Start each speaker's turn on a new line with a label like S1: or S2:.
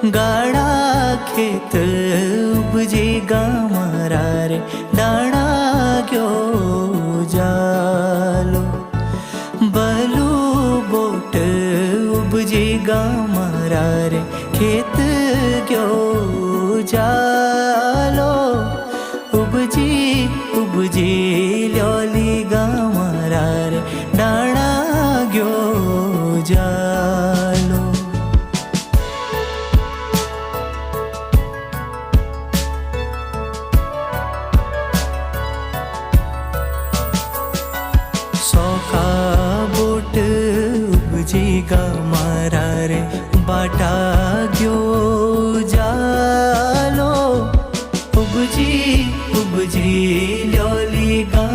S1: गाड़ा खेत उपजेगा मारा रे दाणा गयो जालो। बलू बोट उपजेगा मारा रे खेत गयो जालो। उपजी उपजी ल्योली गा मारा रे दाणा गयो जालो। सौखा बोट उपजेगा मारा रे बाटा गयो जालो। उपजी उपजी ल्योली गा